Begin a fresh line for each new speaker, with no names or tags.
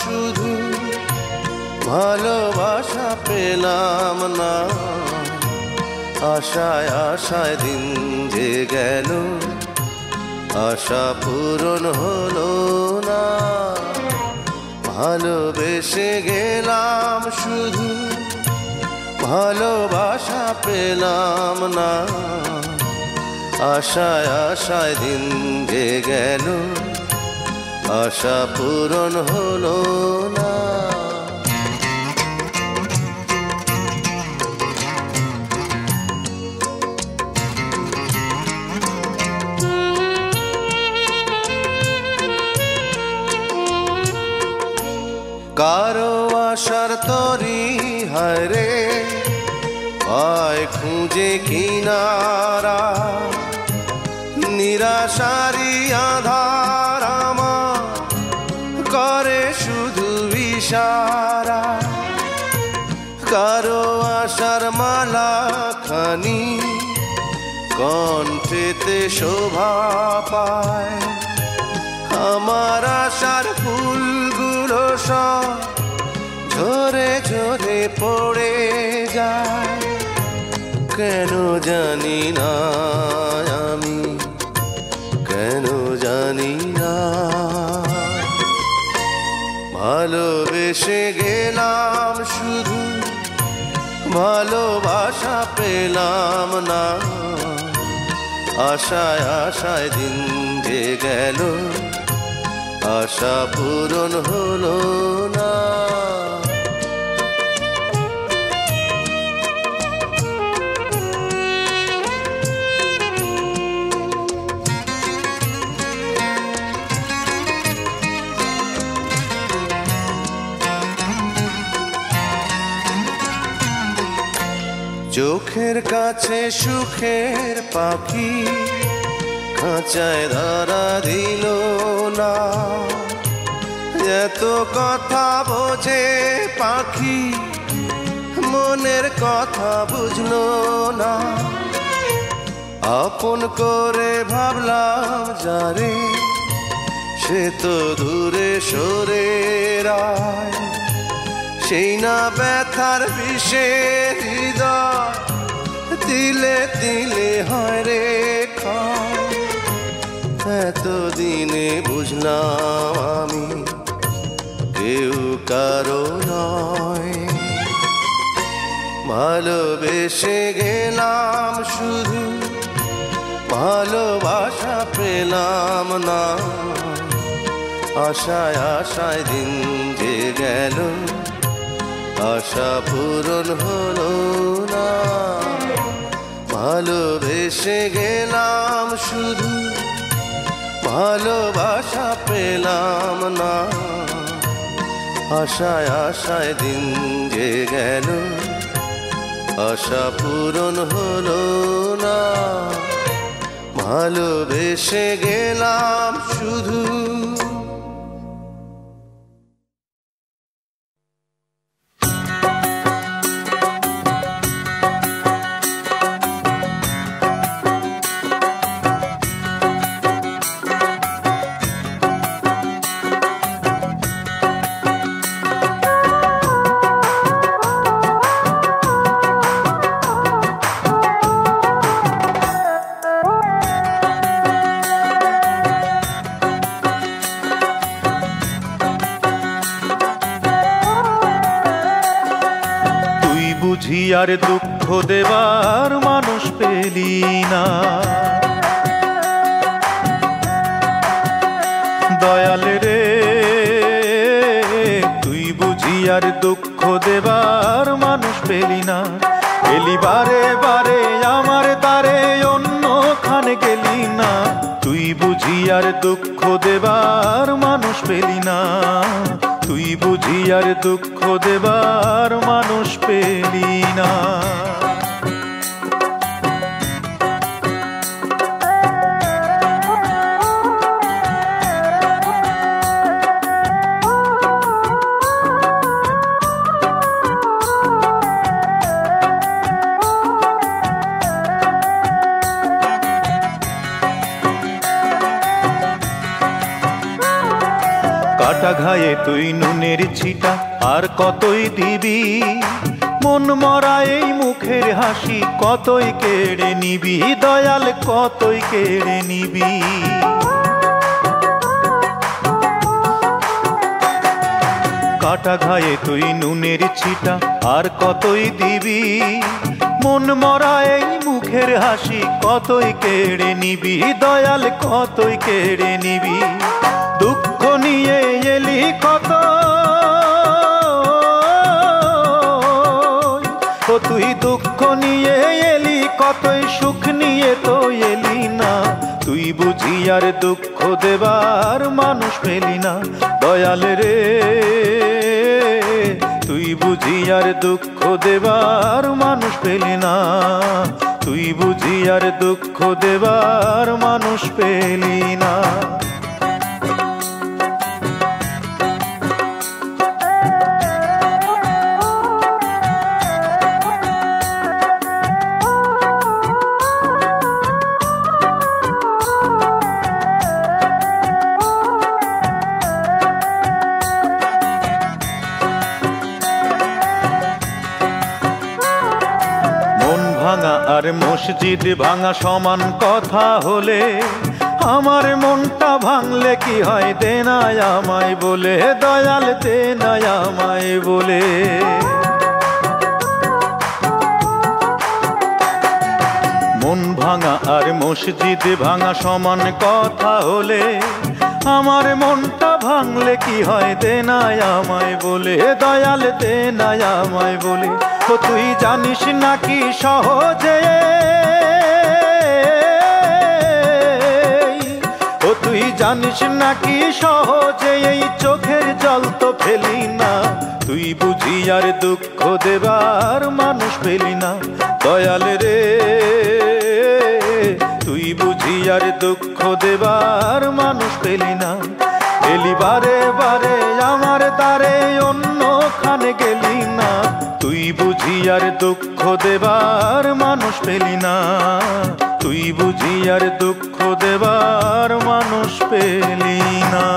শুধু ভালোবাসা পেলাম না। আশায় আশায় দিন যে গেল, আশা পূরণ হলো না। ভালোবেসে গেলাম শুধু ভালোবাসা পেলাম না। আশায় আশায় দিন যে গেল, আশা পূরণ হলো না। কারো আশার তরি হায়রে পায় খুঁজে কিনারা, নিরাশারি আধার আমার করে শুধু ইশারা। কারো আশার মালা খানি কণ্ঠেতে শোভা পায়, আমার আশার ফুলগুলো সব ঝরে ঝরে পড়ে যায়। কেন জানি না আমি, কেন জানি না। ভালোবেসে গেলাম শুধু ভালোবাসা পেলাম না। আশায় আশায় দিন যে গেল, আশা পূরণ হলো না। চোখের কাছে সুখের পাখি খাঁচায় ধরা দিল না। এত কথা বোঝে পাখি, মনের কথা বুঝলো না। আপন করে ভাবলাম যারে, সে তো দূরে সরে রায়। সেই না ব্যথার বিষে হৃদয় দিলে দিলে হয় রে ক্ষয়। এতদিনে বুঝলাম আমি কেউ কারো নয়। ভালোবেসে গেলাম শুধু ভালোবাসা পেলাম না। আশায় আশায় দিন যে গেল, আশা পূরণ হলো না। ভালোবেসে গেলাম শুধু ভালোবাসা পেলাম না। আশায় আশায় দিন যে গেল, আশা পূরণ হলো না। ভালোবেসে গেলাম শুধু।
আর দুঃখ দেবার মানুষ পেলি না। দয়াল রে তুই বুঝি আর দুঃখ দেবার মানুষ পেলি না। এলি বারে বারে আমার তারে অন্য খানে গেলি না। তুই বুঝি আর দুঃখ দেবার মানুষ পেলি না। তুই বুঝি আর দুঃখ দেবার মানুষ পেলি না। কাটা ঘায়ে তুই নুনের ছিটা আর কতই দিবি, মন মরা এই মুখের হাসি কতই কেড়ে নিবি, দয়াল কতই কেড়ে নিবি। কাটা ঘায়ে তুই নুনের ছিটা আর কতই দিবি, মন মরা এই মুখের হাসি কতই কেড়ে নিবি, দয়াল কতই কেড়ে নিবি। দুঃখ নিয়ে এলি কত, ও তুই দুঃখ নিয়ে এলি কতই, সুখ নিয়ে তো এলি না। তুই বুঝি আর দুঃখ দেবার মানুষ পেলি না, দয়াল রে তুই বুঝি আর দুঃখ দেবার মানুষ পেলি না, তুই বুঝি আর দুঃখ দেবার মানুষ পেলি না। ভাঙা আর মসজিদ ভাঙা সমান কথা হলে, আমার মনটা ভাঙলে কি হয় দে না আমায় বলে, দয়াল দে না আমায় বলে। মন ভাঙা আর মসজিদ ভাঙা সমান কথা হলে, আমার মনটা ভাঙলে কি হয় দে না আমায় বলে, দয়াল দে না আমায় বলে। ও তুই জানিস নাকি সহজে, ও তুই জানিস নাকি সহজে এই চোখের জল তো ফেলি না। তুই বুঝি আর দুঃখ দেবার মানুষ পেলি না, দয়াল রে তুই বুঝি আর দুঃখ দেবার মানুষ পেলি না। এলি বারে বারে আমার দ্বারে অন্য খানে গেলি না, তুই বুঝি আর দুঃখ দেবার মানুষ পেলি না, তুই বুঝি আর দুঃখ দেবার মানুষ পেলি না।